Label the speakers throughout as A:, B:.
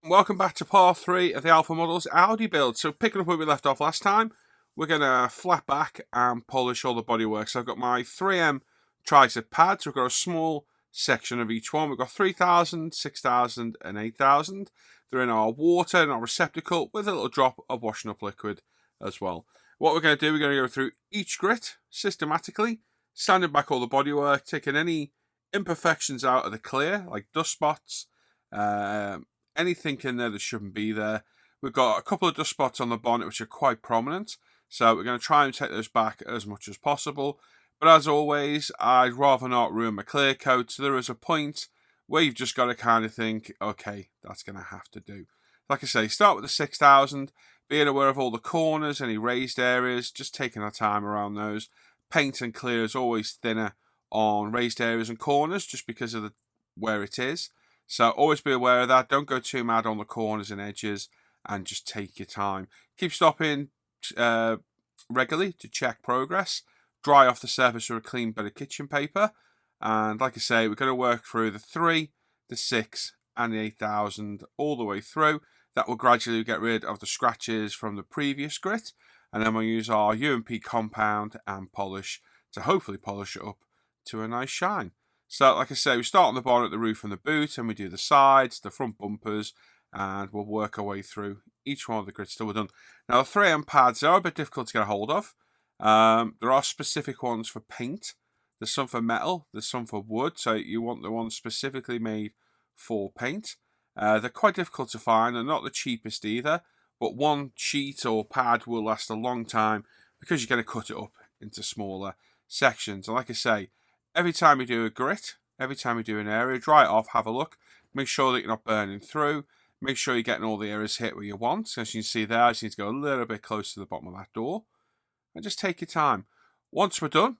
A: Welcome back to part 3 of the Alpha Models Audi build. So picking up where we left off last time, we're going to flat back and polish all the bodywork. So I've got my 3M tricep pads. We've got a small section of each one. We've got 3000, 6000 and 8000. They're in our water and our receptacle with a little drop of washing up liquid as well. What we're going to do, we're going to go through each grit systematically, sanding back all the bodywork, taking any imperfections out of the clear, like dust spots, anything in there that shouldn't be there. We've got a couple of dust spots on the bonnet which are quite prominent, so we're going to try and take those back as much as possible. But as always, I'd rather not ruin my clear coat, so there is a point where you've just got to kind of think, okay, that's going to have to do. Like I say, start with the 6000, being aware of all the corners, any raised areas, just taking our time around those. Paint and clear is always thinner on raised areas and corners just because of where it is. So always be aware of that. Don't go too mad on the corners and edges and just take your time. Keep stopping regularly to check progress. Dry off the surface with a clean bit of kitchen paper. And like I say, we're going to work through the 3, the 6 and the 8000 all the way through. That will gradually get rid of the scratches from the previous grit. And then we'll use our UMP compound and polish to hopefully polish it up to a nice shine. So like I say, we start on the bonnet, the roof and the boot, and we do the sides, the front bumpers, and we'll work our way through each one of the grits till we're done. Now the 3M pads are a bit difficult to get a hold of. There are specific ones for paint. There's some for metal, there's some for wood, so you want the ones specifically made for paint. They're quite difficult to find, they're not the cheapest either, but one sheet or pad will last a long time because you're going to cut it up into smaller sections. And like I say, every time you do a grit, every time you do an area, dry it off, have a look, make sure that you're not burning through, make sure you're getting all the areas hit where you want. As you can see there, I just need to go a little bit close to the bottom of that door, and just take your time. Once we're done,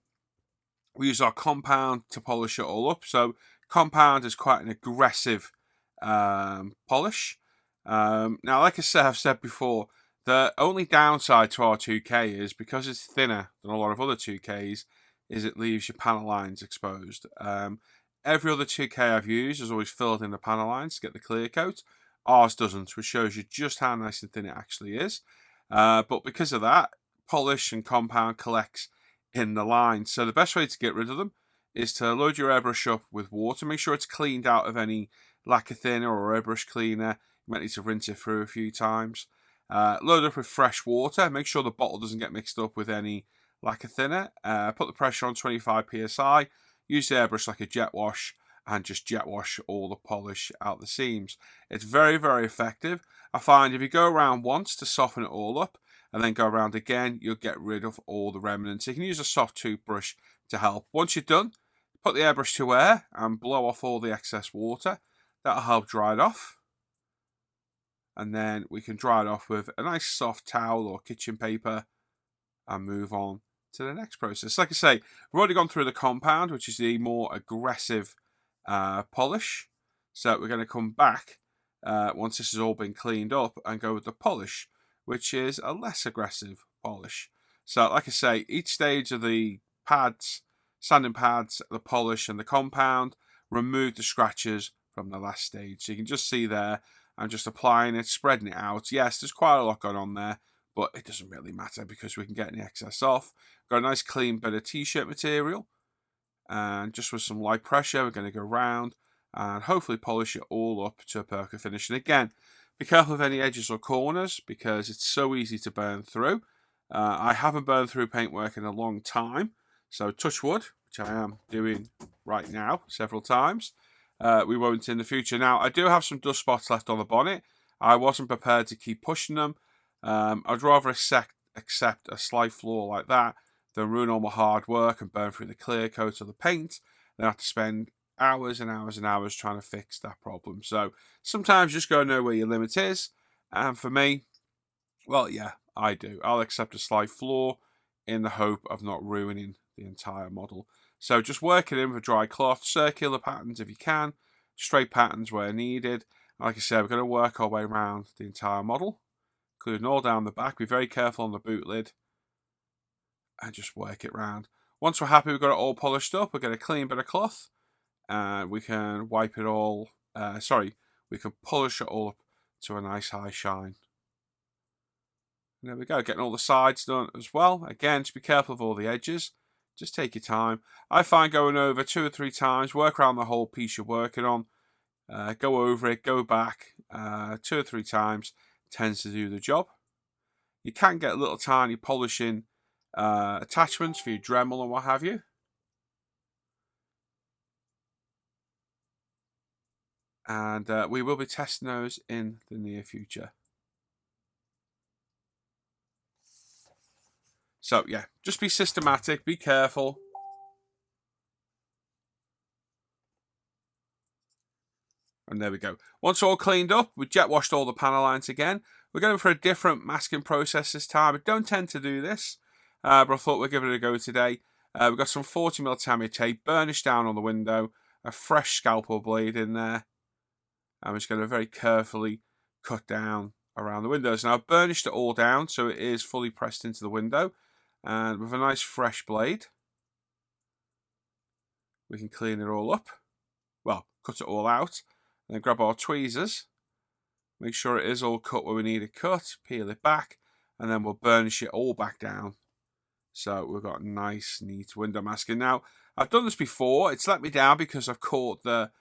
A: we use our compound to polish it all up. So compound is quite an aggressive polish. Now, like I've said before, the only downside to our 2K is because it's thinner than a lot of other 2Ks, is it leaves your panel lines exposed. Every other 2K I've used has always filled in the panel lines to get the clear coat. Ours doesn't, which shows you just how nice and thin it actually is. But because of that, polish and compound collects in the lines. So the best way to get rid of them is to load your airbrush up with water. Make sure it's cleaned out of any lacquer thinner or airbrush cleaner. You might need to rinse it through a few times. Load up with fresh water. Make sure the bottle doesn't get mixed up with any lacquer thinner. Put the pressure on 25 psi. Use the airbrush like a jet wash and just jet wash all the polish out the seams. It's very, very effective. I find if you go around once to soften it all up and then go around again, you'll get rid of all the remnants. You can use a soft toothbrush to help. Once you're done, put the airbrush to air and blow off all the excess water. That'll help dry it off. And then we can dry it off with a nice soft towel or kitchen paper and move on to the next process. Like I say, we've already gone through the compound, which is the more aggressive polish. So we're going to come back once this has all been cleaned up and go with the polish, which is a less aggressive polish. So like I say, each stage of the pads, sanding pads, the polish and the compound, remove the scratches from the last stage. So you can just see there, I'm just applying it, spreading it out. Yes, there's quite a lot going on there, but it doesn't really matter because we can get the excess off. Got a nice clean bit of t-shirt material, and just with some light pressure, we're going to go round and hopefully polish it all up to a perfect finish. And again, be careful of any edges or corners because it's so easy to burn through. I haven't burned through paintwork in a long time, so touch wood, which I am doing right now several times. We won't in the future. Now, I do have some dust spots left on the bonnet. I wasn't prepared to keep pushing them. I'd rather accept a slight flaw like that than ruin all my hard work and burn through the clear coat of the paint. Then have to spend hours and hours and hours trying to fix that problem. So sometimes you just gotta know where your limit is. And for me, well, yeah, I do. I'll accept a slight flaw in the hope of not ruining the entire model. So just work it in with dry cloth, circular patterns if you can, straight patterns where needed. Like I said, we're going to work our way around the entire model, including all down the back. Be very careful on the boot lid and just work it round. Once we're happy we've got it all polished up, we'll get a clean bit of cloth and we can wipe it all, we can polish it all up to a nice high shine. And there we go, getting all the sides done as well. Again, just be careful of all the edges. Just take your time. I find going over 2 or 3 times, work around the whole piece you're working on. Go over it, go back 2 or 3 times, tends to do the job. You can get little tiny polishing attachments for your Dremel and what have you. And we will be testing those in the near future. So yeah, just be systematic, be careful. And there we go. Once all cleaned up, we jet washed all the panel lines again. We're going for a different masking process this time. I don't tend to do this, but I thought we'd give it a go today. We've got some 40mm Tamiya tape burnished down on the window, a fresh scalpel blade in there. I'm just going to very carefully cut down around the windows. Now I've burnished it all down so it is fully pressed into the window. And with a nice fresh blade, we can clean it all up. Well, cut it all out. And then grab our tweezers. Make sure it is all cut where we need it cut. Peel it back. And then we'll burnish it all back down. So we've got nice, neat window masking. Now, I've done this before. It's let me down because I've caught the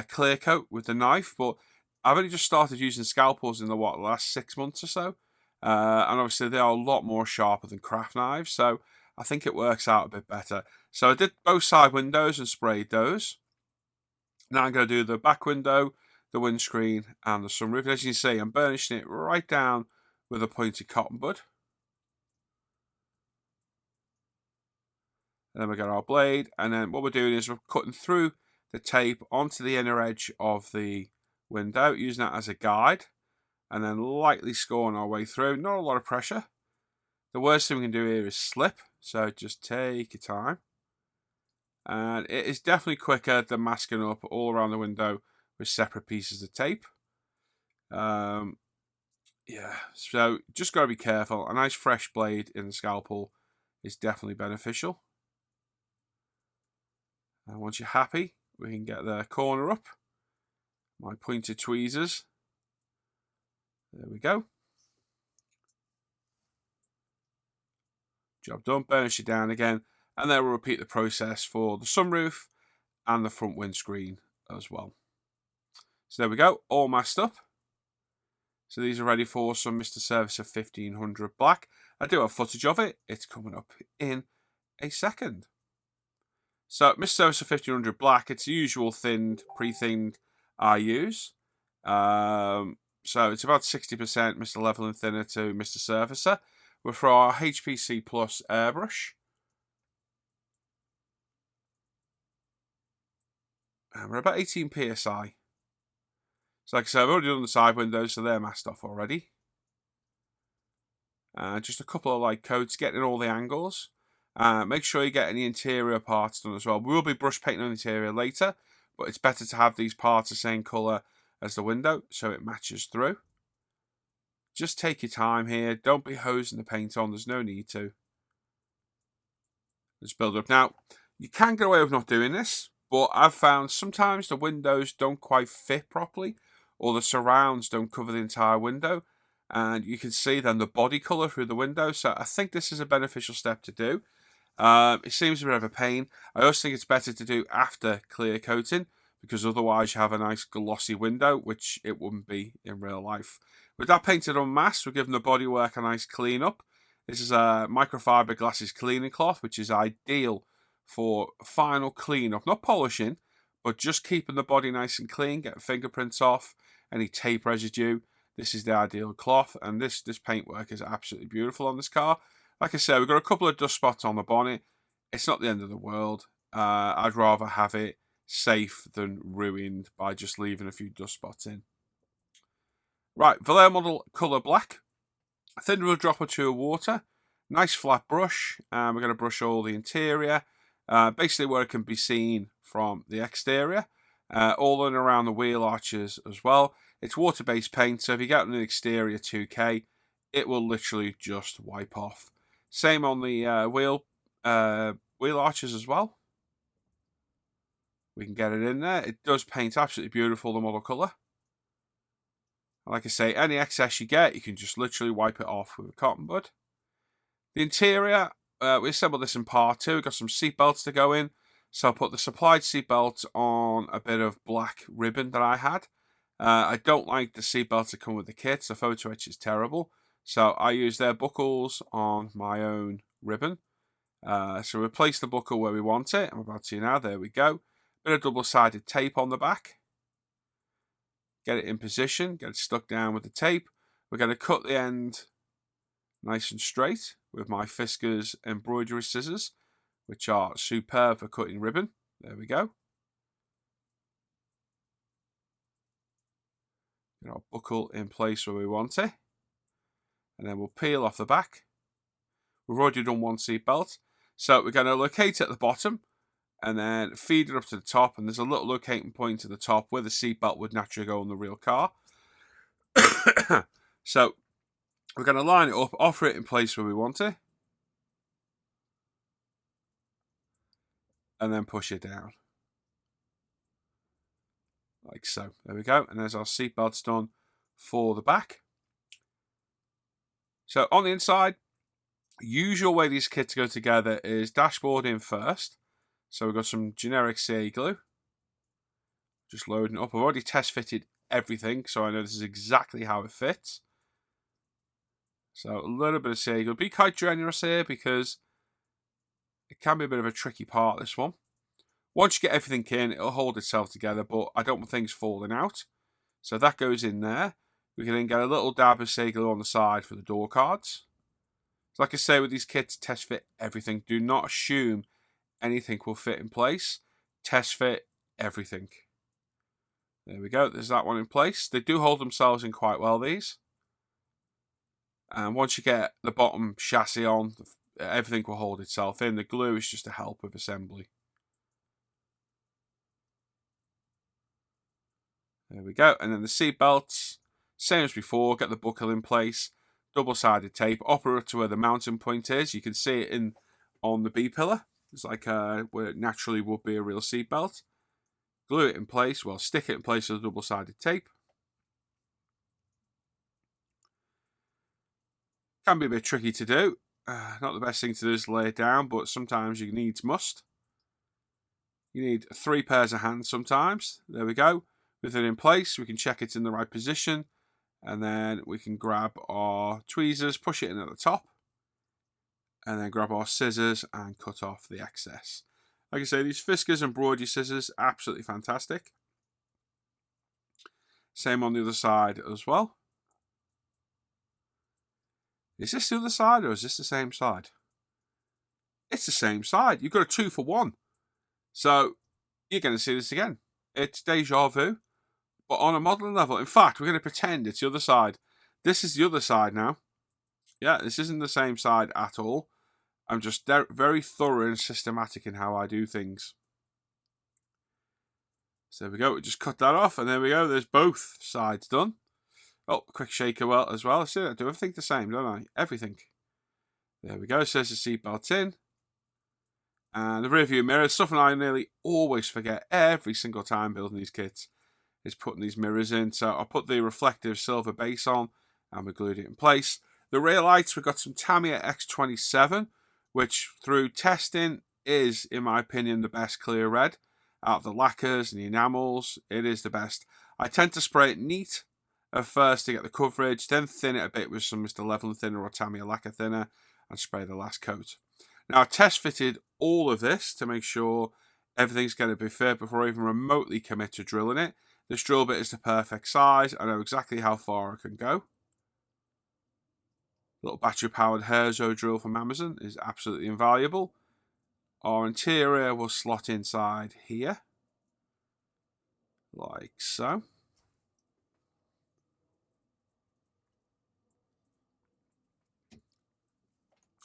A: clear coat with the knife. But I've only just started using scalpels in the last 6 months or so. And obviously they are a lot more sharper than craft knives, so I think it works out a bit better. So I did both side windows and sprayed those. Now I'm going to do the back window, the windscreen and the sunroof. And as you can see, I'm burnishing it right down with a pointed cotton bud. And then we got our blade, and then what we're doing is we're cutting through the tape onto the inner edge of the window, using that as a guide. And then lightly scoring our way through. Not a lot of pressure. The worst thing we can do here is slip. So just take your time. And it is definitely quicker than masking up all around the window with separate pieces of tape. Yeah, so just got to be careful. A nice fresh blade in the scalpel is definitely beneficial. And once you're happy, we can get the corner up. My pointed tweezers. There we go. Job done. Burnish it down again. And then we'll repeat the process for the sunroof and the front windscreen as well. So there we go. All masked up. So these are ready for some Mr. Servicer 1500 Black. I do have footage of it. It's coming up in a second. So Mr. Servicer 1500 Black, it's the usual thinned, pre-thinned I use. So it's about 60% Mr. Level and Thinner to Mr. Surfacer. We're for our HPC Plus airbrush. And we're about 18 PSI. So like I said, I've already done the side windows, so they're masked off already. Just a couple of light coats, getting all the angles. Make sure you get any interior parts done as well. We will be brush painting on the interior later, but it's better to have these parts the same colour as the window so it matches through. Just take your time here. Don't be hosing the paint on. There's no need to. Just build up. Now, you can get away with not doing this, but I've found sometimes the windows don't quite fit properly, or the surrounds don't cover the entire window, and you can see then the body colour through the window. So I think this is a beneficial step to do. It seems a bit of a pain. I also think it's better to do after clear coating, because otherwise you have a nice glossy window, which it wouldn't be in real life. With that painted on mask, we're giving the bodywork a nice clean up. This is a microfiber glasses cleaning cloth, which is ideal for final clean up. Not polishing, but just keeping the body nice and clean, get fingerprints off, any tape residue. This is the ideal cloth, and this paintwork is absolutely beautiful on this car. Like I said, we've got a couple of dust spots on the bonnet. It's not the end of the world. I'd rather have it safe than ruined by just leaving a few dust spots in. Right, Vallejo model colour black. A thin little drop or two of water. Nice flat brush. We're going to brush all the interior. Basically where it can be seen from the exterior. All in around the wheel arches as well. It's water-based paint, so if you get an exterior 2K, it will literally just wipe off. Same on the wheel arches as well. We can get it in there. It does paint absolutely beautiful, the model colour. Like I say, any excess you get, you can just literally wipe it off with a cotton bud. The interior, we assembled this in part 2. We've got some seat belts to go in. So I put the supplied seat belts on a bit of black ribbon that I had. I don't like the seat belts that come with the kit. The photo etch is terrible. So I use their buckles on my own ribbon. So we place the buckle where we want it. I'm about to now. There we go. Bit of double-sided tape on the back. Get it in position. Get it stuck down with the tape. We're going to cut the end nice and straight with my Fiskars embroidery scissors, which are superb for cutting ribbon. There we go. Get our buckle in place where we want it. And then we'll peel off the back. We've already done one seat belt. So we're going to locate it at the bottom and then feed it up to the top. And there's a little locating point at the top where the seat belt would naturally go on the real car. So we're going to line it up, offer it in place where we want it. And then push it down. Like so. There we go. And there's our seat belts done for the back. So on the inside, usual way these kits go together is dashboard in first. So we've got some generic CA glue. Just loading up. I've already test fitted everything, so I know this is exactly how it fits. So a little bit of CA glue. Be quite generous here because it can be a bit of a tricky part, this one. Once you get everything in, it'll hold itself together, but I don't want things falling out. So that goes in there. We can then get a little dab of CA glue on the side for the door cards. So like I say with these kits, test fit everything. Do not assume anything will fit in place. Test fit everything. There we go. There's that one in place. They do hold themselves in quite well, these. And once you get the bottom chassis on, everything will hold itself in. The glue is just a help with assembly. There we go. And then the seat belts, same as before, get the buckle in place, double-sided tape, offer it to where the mounting point is. You can see it on the B-pillar. It's like where it naturally would be a real seat belt. Glue it in place, well, stick it in place with double-sided tape. Can be a bit tricky to do. Not the best thing to do is lay it down, but sometimes you must. You need 3 pairs of hands sometimes. There we go. With it in place, we can check it's in the right position. And then we can grab our tweezers, push it in at the top. And then grab our scissors and cut off the excess. Like I say, these Fiskars embroidery scissors, absolutely fantastic. Same on the other side as well. Is this the other side or is this the same side? It's the same side. You've got a 2 for 1. So you're going to see this again. It's deja vu, but on a modelling level. In fact, we're going to pretend it's the other side. This is the other side now. Yeah, this isn't the same side at all. I'm just very thorough and systematic in how I do things. So there we go. We just cut that off, and there we go. There's both sides done. Oh, quick shaker as well. See, I do everything the same, don't I? Everything. There we go. Says the seatbelt in. And the rear view mirror, something I nearly always forget every single time building these kits, is putting these mirrors in. So I put the reflective silver base on, and we glued it in place. The rear lights, we've got some Tamiya X27, which through testing is, in my opinion, the best clear red. Out of the lacquers and the enamels, it is the best. I tend to spray it neat at first to get the coverage, then thin it a bit with some Mr. Leveling thinner or Tamiya lacquer thinner, and spray the last coat. Now, I test fitted all of this to make sure everything's going to be fit before I even remotely commit to drilling it. This drill bit is the perfect size. I know exactly how far I can go. Little battery-powered Herzo drill from Amazon is absolutely invaluable. Our interior will slot inside here, like so.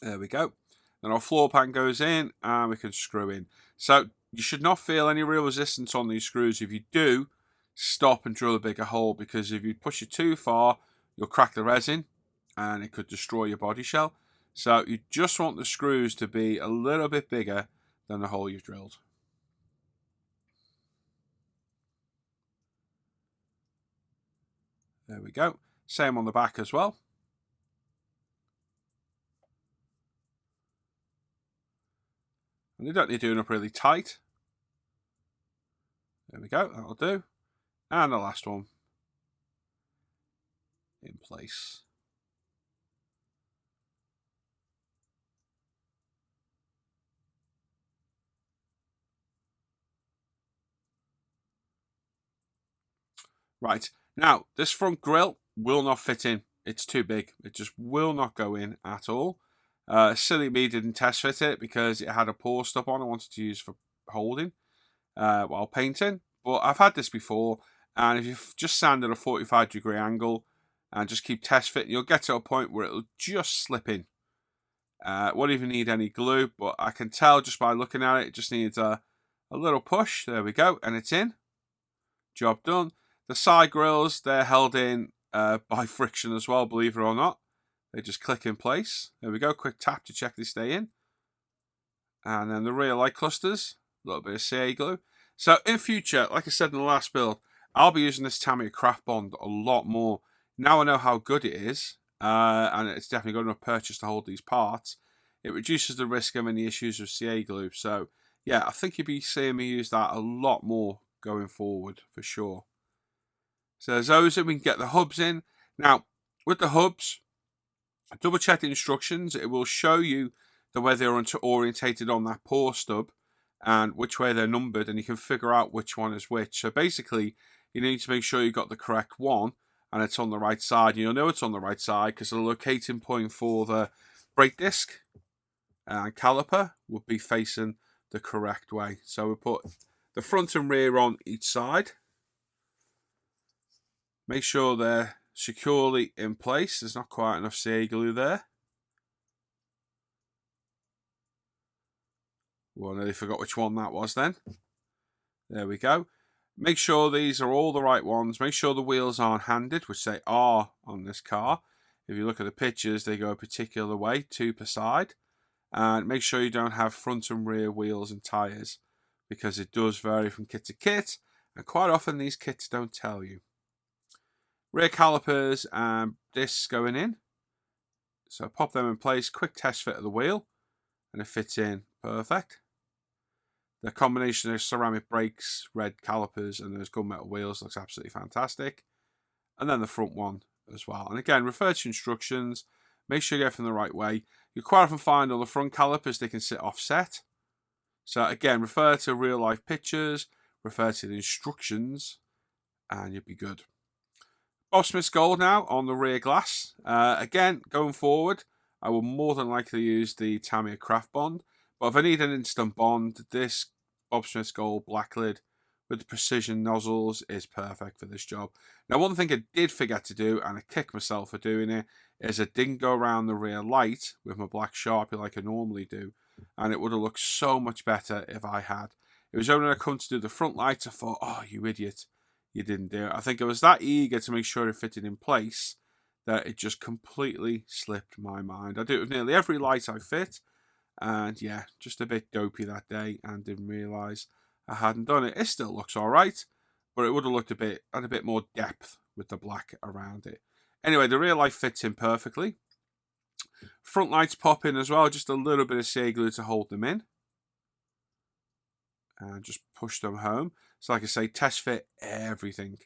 A: There we go. Then our floor pan goes in and we can screw in. So you should not feel any real resistance on these screws. If you do, stop and drill a bigger hole, because if you push it too far, you'll crack the resin and it could destroy your body shell. So you just want the screws to be a little bit bigger than the hole you've drilled. There we go. Same on the back as well. And you don't need doing up really tight. There we go, that'll do. And the last one in place. Right, now this front grille will not fit in. It's too big. It just will not go in at all. Silly me didn't test fit it because it had a pour stop on I wanted to use for holding while painting. But I've had this before, and if you just sand at a 45-degree angle and just keep test fitting, you'll get to a point where it'll just slip in. Won't even need any glue, but I can tell just by looking at it, it just needs a little push. There we go, and it's in. Job done. The side grills, they're held in by friction as well, believe it or not. They just click in place. There we go, quick tap to check they stay in. And then the rear light clusters, a little bit of CA glue. So in future, like I said in the last build, I'll be using this Tamiya Craft Bond a lot more. Now I know how good it is, and it's definitely good enough purchase to hold these parts. It reduces the risk of any issues with CA glue. So yeah, I think you'll be seeing me use that a lot more going forward for sure. So there's those, and we can get the hubs in. Now, with the hubs, double check the instructions. It will show you the way they're orientated on that pour stub and which way they're numbered, and you can figure out which one is which. So basically, you need to make sure you got the correct one and it's on the right side. You'll know it's on the right side because the locating point for the brake disc and caliper would be facing the correct way. So we put the front and rear on each side. Make sure they're securely in place. There's not quite enough CA glue there. Well, I nearly forgot which one that was then. There we go. Make sure these are all the right ones. Make sure the wheels aren't handed, which they are on this car. If you look at the pictures, they go a particular way, 2 per side. And make sure you don't have front and rear wheels and tyres, because it does vary from kit to kit, and quite often these kits don't tell you. Rear calipers and discs going in. So pop them in place, quick test fit of the wheel, and it fits in perfect. The combination of ceramic brakes, red calipers, and those gunmetal wheels looks absolutely fantastic. And then the front one as well. And again, refer to instructions. Make sure you get from the right way. You quite often find on the front calipers they can sit offset. So again, refer to real life pictures, refer to the instructions, and you'll be good. Bob Smith's Gold now on the rear glass. Again, going forward, I will more than likely use the Tamiya Craft Bond. But if I need an instant bond, this Bob Smith's Gold black lid with the precision nozzles is perfect for this job. Now, one thing I did forget to do, and I kicked myself for doing it, is I didn't go around the rear light with my black Sharpie like I normally do. And it would have looked so much better if I had. It was only when I come to do the front lights, I thought, oh, you idiot. You didn't do it. I think I was that eager to make sure it fitted in place that it just completely slipped my mind. I do it with nearly every light I fit, and yeah, just a bit dopey that day and didn't realise I hadn't done it. It still looks alright, but it would have looked had a bit more depth with the black around it. Anyway, the rear light fits in perfectly. Front lights pop in as well, just a little bit of CA glue to hold them in. And just push them home. So like I say, test fit everything.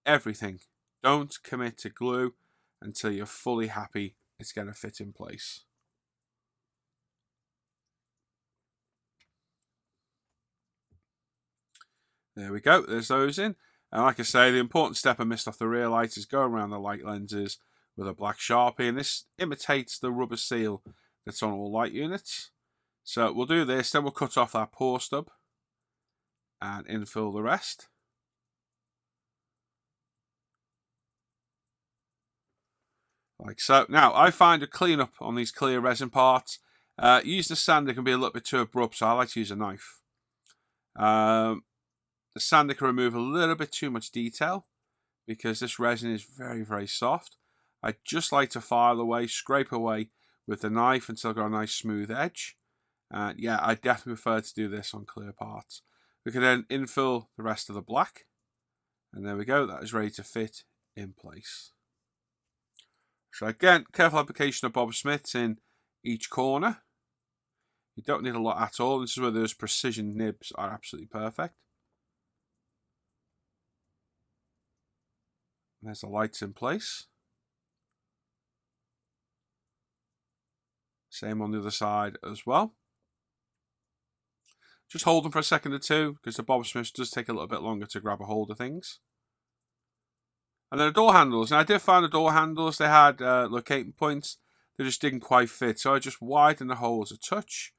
A: Everything. Don't commit to glue until you're fully happy it's going to fit in place. There we go. There's those in. And like I say, the important step I missed off the rear light is go around the light lenses with a black Sharpie. And this imitates the rubber seal that's on all light units. So we'll do this, then we'll cut off that pour stub and infill the rest. Like so. Now, I find a cleanup on these clear resin parts. Using a sander can be a little bit too abrupt, so I like to use a knife. The sander can remove a little bit too much detail because this resin is very, very soft. I just like to file away, scrape away with the knife until I've got a nice smooth edge. And yeah, I definitely prefer to do this on clear parts. We can then infill the rest of the black. And there we go, that is ready to fit in place. So again, careful application of Bob Smiths in each corner. You don't need a lot at all. This is where those precision nibs are absolutely perfect. There's the lights in place. Same on the other side as well. Just hold them for a second or two, because the Bob Smiths does take a little bit longer to grab a hold of things. And then the door handles. Now I did find the door handles, they had locating points. They just didn't quite fit. So I just widened the holes a touch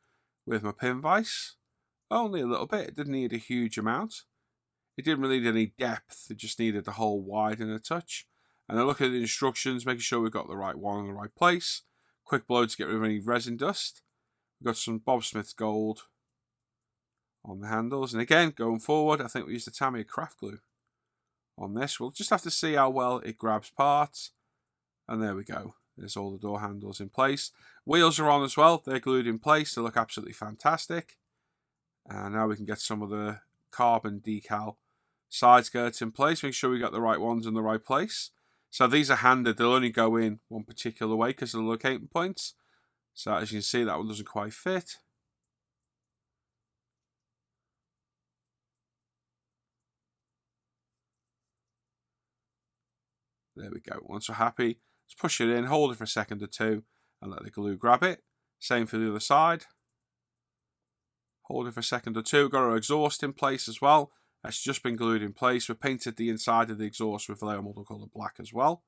A: with my pin vise. Only a little bit. It didn't need a huge amount. It didn't really need any depth. It just needed the hole widen a touch. And then look at the instructions, making sure we've got the right one in the right place. Quick blow to get rid of any resin dust. We've got some Bob Smiths gold on the handles. And again, going forward, I think we used the Tamiya craft glue on this. We'll just have to see how well it grabs parts. And there we go. There's all the door handles in place. Wheels are on as well. They're glued in place. They look absolutely fantastic. And now we can get some of the carbon decal side skirts in place. Make sure we got the right ones in the right place. So these are handed. They'll only go in one particular way because of the locating points. So as you can see, that one doesn't quite fit. There we go. Once we're happy, let's push it in, hold it for a second or two, and let the glue grab it. Same for the other side. Hold it for a second or two. Got our exhaust in place as well. That's just been glued in place. We've painted the inside of the exhaust with layer model colour black as well.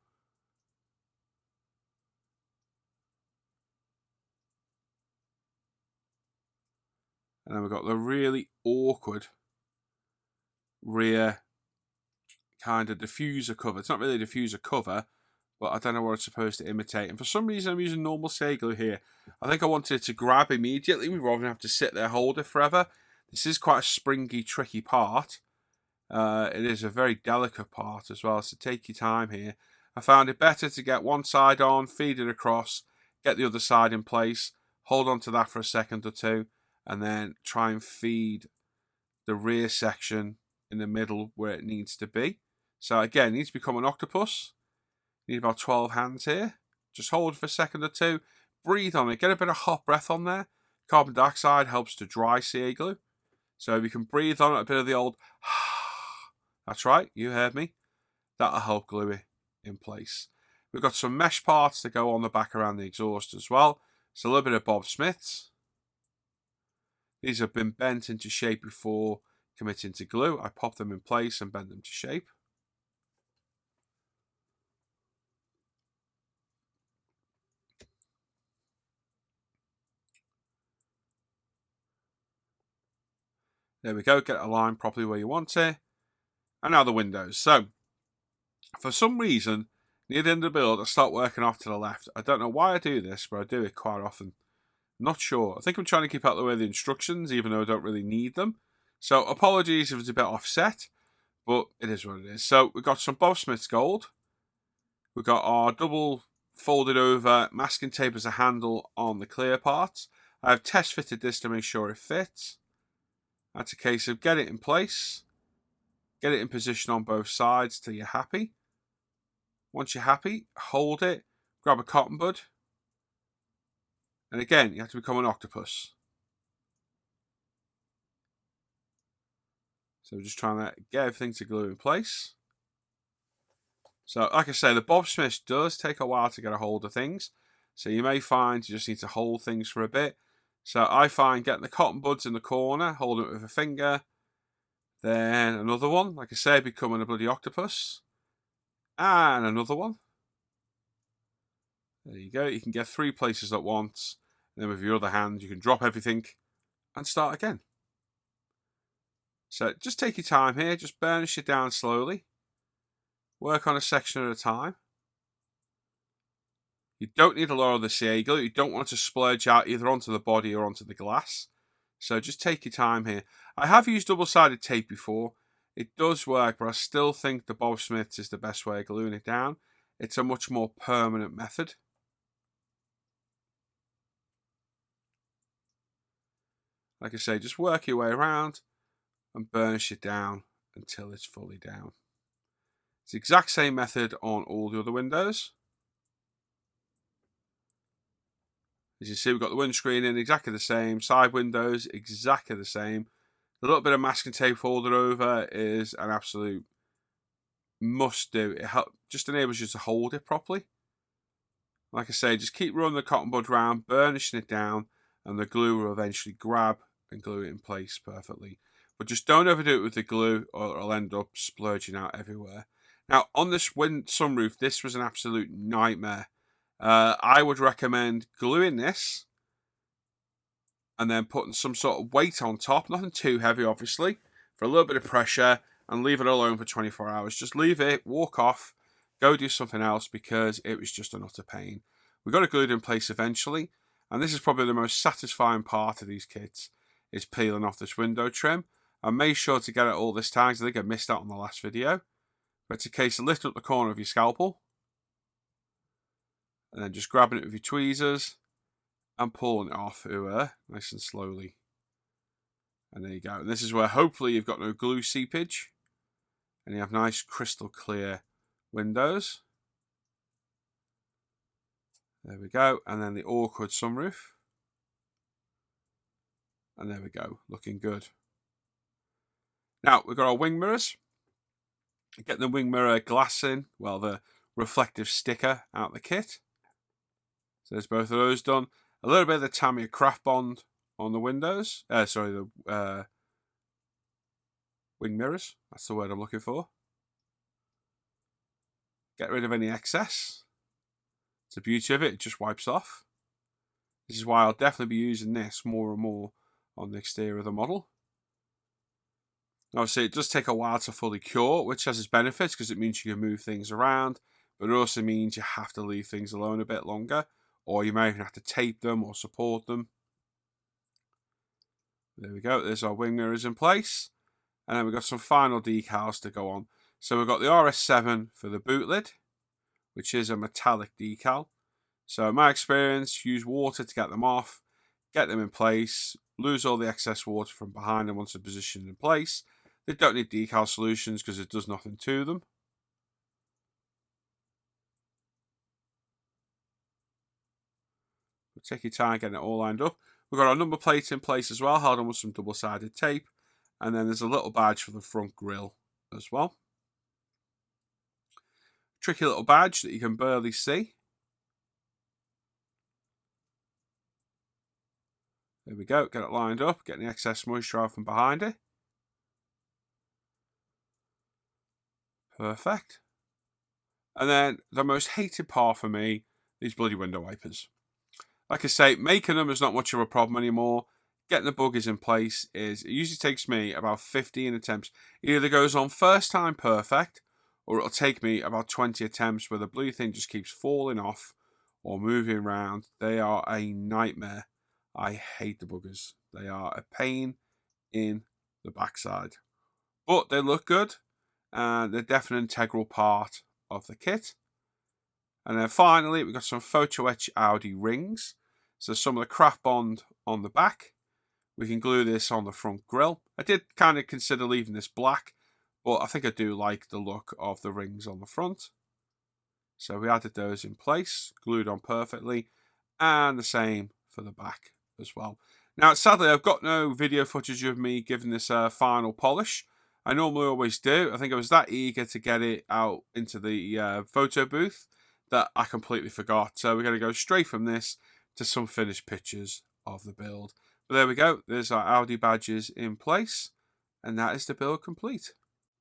A: And then we've got the really awkward rear kind of diffuser cover. It's not really a diffuser cover, but I don't know what it's supposed to imitate. And for some reason, I'm using normal CA glue here. I think I wanted it to grab immediately rather than have to sit there, hold it forever. This is quite a springy, tricky part. It is a very delicate part as well, so take your time here. I found it better to get one side on, feed it across, get the other side in place, hold on to that for a second or two, and then try and feed the rear section in the middle where it needs to be. So again, it needs to become an octopus. You need about 12 hands here. Just hold for a second or two, breathe on it, get a bit of hot breath on there. Carbon dioxide helps to dry CA glue. So if you can breathe on it, a bit of the old that's right, you heard me. That'll help glue it in place. We've got some mesh parts that go on the back around the exhaust as well. So a little bit of Bob Smiths. These have been bent into shape before committing to glue. I pop them in place and bend them to shape. There we go, get it aligned properly where you want it. And now the windows. So, for some reason, near the end of the build, I start working off to the left. I don't know why I do this, but I do it quite often. Not sure. I think I'm trying to keep out the way of the instructions, even though I don't really need them. So, apologies if it's a bit offset, but it is what it is. So, we've got some Bob Smiths gold. We've got our double folded over masking tape as a handle on the clear parts. I have test fitted this to make sure it fits. That's a case of get it in place, get it in position on both sides till you're happy. Once you're happy, hold it, grab a cotton bud, and again, you have to become an octopus. So we're just trying to get everything to glue in place. So like I say, the Bob Smiths does take a while to get a hold of things. So you may find you just need to hold things for a bit. So I find getting the cotton buds in the corner, holding it with a finger, then another one, like I say, becoming a bloody octopus, and another one. There you go, you can get 3 places at once, and then with your other hand you can drop everything and start again. So just take your time here, just burnish it down slowly, work on a section at a time. You don't need a lot of the CA glue. You don't want to splurge out either onto the body or onto the glass. So just take your time here. I have used double-sided tape before. It does work, but I still think the Bob Smiths is the best way of gluing it down. It's a much more permanent method. Like I say, just work your way around and burnish it down until it's fully down. It's the exact same method on all the other windows. As you see, we've got the windscreen in exactly the same, side windows exactly the same. A little bit of masking tape folded over is an absolute must do. It just enables you to hold it properly. Like I say, just keep running the cotton bud round, burnishing it down, and the glue will eventually grab and glue it in place perfectly. But just don't overdo it with the glue or it'll end up splurging out everywhere. Now, on this sunroof, this was an absolute nightmare. I would recommend gluing this and then putting some sort of weight on top, nothing too heavy obviously, for a little bit of pressure, and leave it alone for 24 hours. Just leave it, walk off, go do something else, because it was just an utter pain. We got it glued in place eventually, and this is probably the most satisfying part of these kits, is peeling off this window trim. I made sure to get it all this time, because I think I missed out on the last video. But it's a case of lifting up the corner of your scalpel, and then just grabbing it with your tweezers, and pulling it off, nice and slowly. And there you go. And this is where hopefully you've got no glue seepage, and you have nice crystal clear windows. There we go. And then the awkward sunroof. And there we go, looking good. Now we've got our wing mirrors. Get the wing mirror glass in, well, the reflective sticker out of the kit. So there's both of those done. A little bit of the Tamiya craft bond on the windows. The wing mirrors. That's the word I'm looking for. Get rid of any excess. It's the beauty of it, it just wipes off. This is why I'll definitely be using this more and more on the exterior of the model. Obviously, it does take a while to fully cure, which has its benefits because it means you can move things around, but it also means you have to leave things alone a bit longer, or you may even have to tape them or support them. There we go, there's our wing mirrors in place, and then we've got some final decals to go on. So we've got the RS7 for the boot lid, which is a metallic decal. So in my experience, use water to get them off, get them in place, lose all the excess water from behind them once they're positioned in place. They don't need decal solutions because it does nothing to them. But take your time getting it all lined up. We've got our number plate in place as well, held on with some double-sided tape. And then there's a little badge for the front grille as well. Tricky little badge that you can barely see. There we go, get it lined up, getting the excess moisture out from behind it. Perfect. And then the most hated part for me, these bloody window wipers. Like I say, making them is not much of a problem anymore. Getting the buggers in place it usually takes me about 15 attempts. It either goes on first time perfect, or it'll take me about 20 attempts where the blue thing just keeps falling off or moving around. They are a nightmare. I hate the buggers. They are a pain in the backside. But they look good, and they're definitely an integral part of the kit. And then finally, we've got some photo etch Audi rings. So some of the craft bond on the back. We can glue this on the front grille. I did kind of consider leaving this black, but I think I do like the look of the rings on the front. So we added those in place, glued on perfectly, and the same for the back as well. Now, sadly, I've got no video footage of me giving this a final polish. I normally always do. I think I was that eager to get it out into the photo booth that I completely forgot. So we're going to go straight from this to some finished pictures of the build. But there we go. There's our Audi badges in place. And that is the build complete.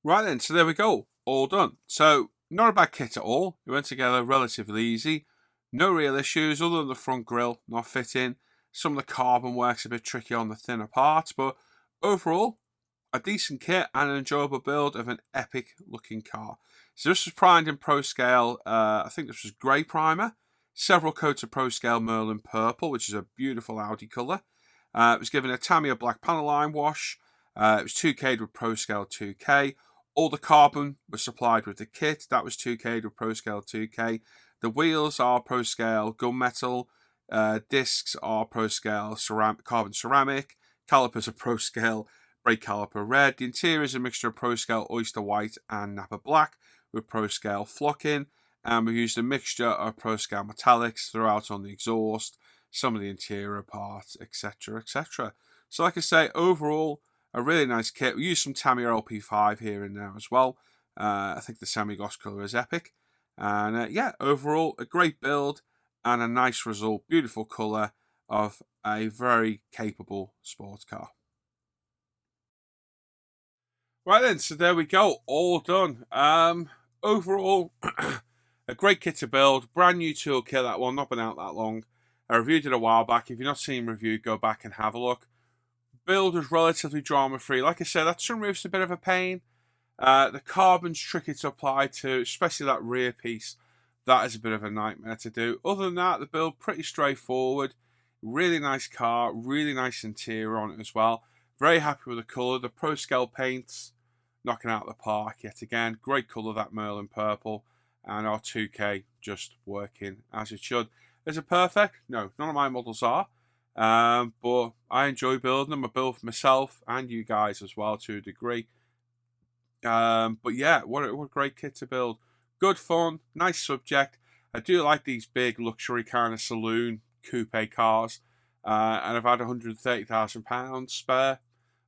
A: Right then, so there we go. All done. So, not a bad kit at all. It went together relatively easy. No real issues other than the front grille not fitting. Some of the carbon work's a bit tricky on the thinner parts. But overall, a decent kit and an enjoyable build of an epic looking car. So this was primed in Pro Scale, I think this was grey primer. Several coats of Pro Scale Merlin Purple, which is a beautiful Audi colour. It was given a Tamiya black panel line wash. It was 2K'd with Pro Scale 2K. All the carbon was supplied with the kit. That was 2K'd with Pro Scale 2K. The wheels are Pro Scale gunmetal. Discs are Pro Scale carbon ceramic. Calipers are Pro Scale brake caliper red. The interior is a mixture of Pro Scale oyster white and Napa black, with Pro Scale flocking, and we used a mixture of Pro Scale metallics throughout on the exhaust, some of the interior parts, etc, etc. So like I say, overall a really nice kit. We used some Tamiya LP5 here and there as well. I think the semi-gloss colour is epic, and yeah, overall a great build and a nice result, beautiful colour of a very capable sports car. Right then, so there we go, all done. Overall, a great kit to build, brand new toolkit, that one, not been out that long. I reviewed it a while back. If you're not seeing review, go back and have a look. Build was relatively drama-free. Like I said, that sunroof's a bit of a pain. The carbon's tricky to apply to, especially that rear piece. That is a bit of a nightmare to do. Other than that, the build pretty straightforward. Really nice car, really nice interior on it as well. Very happy with the colour. The Pro Scale paints knocking out the park yet again. Great colour, that Merlin purple. And our 2K just working as it should. Is it perfect? No, none of my models are. But I enjoy building them. I build for myself and you guys as well to a degree. But yeah, what a great kit to build. Good fun, nice subject. I do like these big luxury kind of saloon coupe cars. And I've had £130,000 spare.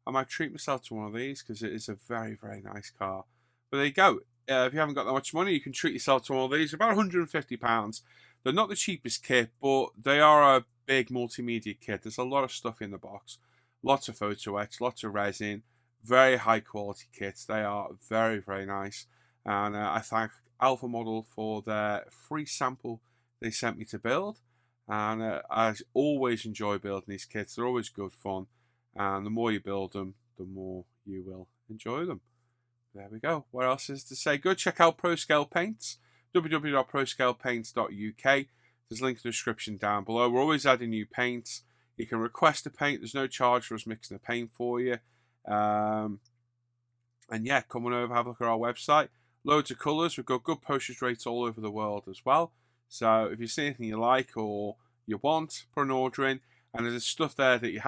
A: I might treat myself to one of these because it is a very, very nice car. But there you go. If you haven't got that much money, you can treat yourself to one of these. About £150. They're not the cheapest kit, but they are a big multimedia kit. There's a lot of stuff in the box. Lots of photo etch, lots of resin. Very high quality kits. They are very, very nice. And I thank Alpha Model for their free sample they sent me to build. And I always enjoy building these kits. They're always good fun. And the more you build them, the more you will enjoy them. There we go. What else is to say? Go check out Pro Scale Paints. www.proscalepaints.uk. There's a link in the description down below. We're always adding new paints. You can request a paint. There's no charge for us mixing the paint for you. And yeah, come on over, have a look at our website. Loads of colours. We've got good postage rates all over the world as well. So if you see anything you like or you want, put an order in. And there's stuff there that you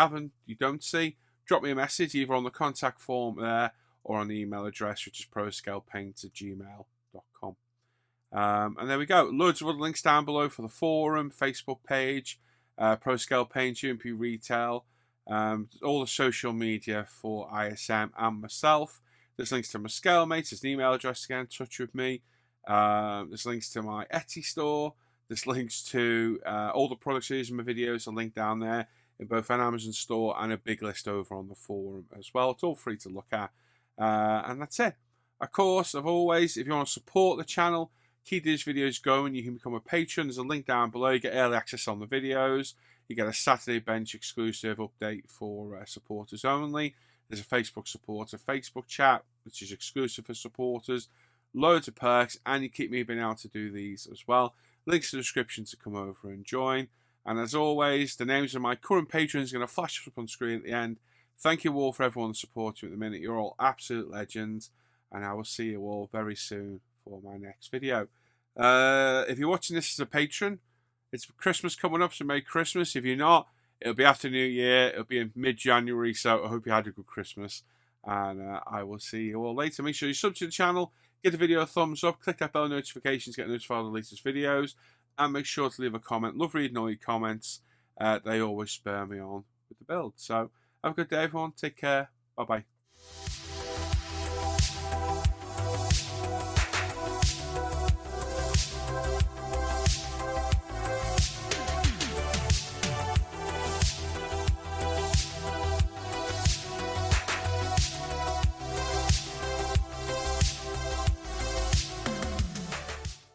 A: don't see, drop me a message either on the contact form there or on the email address, which is proscalepaints@gmail.com. And there we go. Loads of other links down below for the forum, Facebook page, Pro Scale Paints, UMP Retail, all the social media for ISM and myself. There's links to my scale mates. There's an email address to get in touch with me. There's links to my Etsy store. There's links to all the products I use in my videos. A link down there in both an Amazon store and a big list over on the forum as well. It's all free to look at. And that's it. Of course, as always, if you want to support the channel, keep these videos going, you can become a patron. There's a link down below. You get early access on the videos. You get a Saturday Bench exclusive update for supporters only. There's a Facebook supporter Facebook chat, which is exclusive for supporters. Loads of perks, and you keep me being able to do these as well. Links in the description to come over and join. And as always, the names of my current patrons are going to flash up on screen at the end. Thank you all for everyone that supports you at the minute. You're all absolute legends. And I will see you all very soon for my next video. If you're watching this as a patron, it's Christmas coming up, so Merry Christmas. If you're not, it'll be after New Year. It'll be in mid-January, so I hope you had a good Christmas. And I will see you all later. Make sure you sub to the channel, give the video a thumbs up, click that bell notifications to get notified of the latest videos, and make sure to leave a comment. Love reading all your comments. They always spur me on with the build. So have a good day, everyone. Take care. Bye-bye.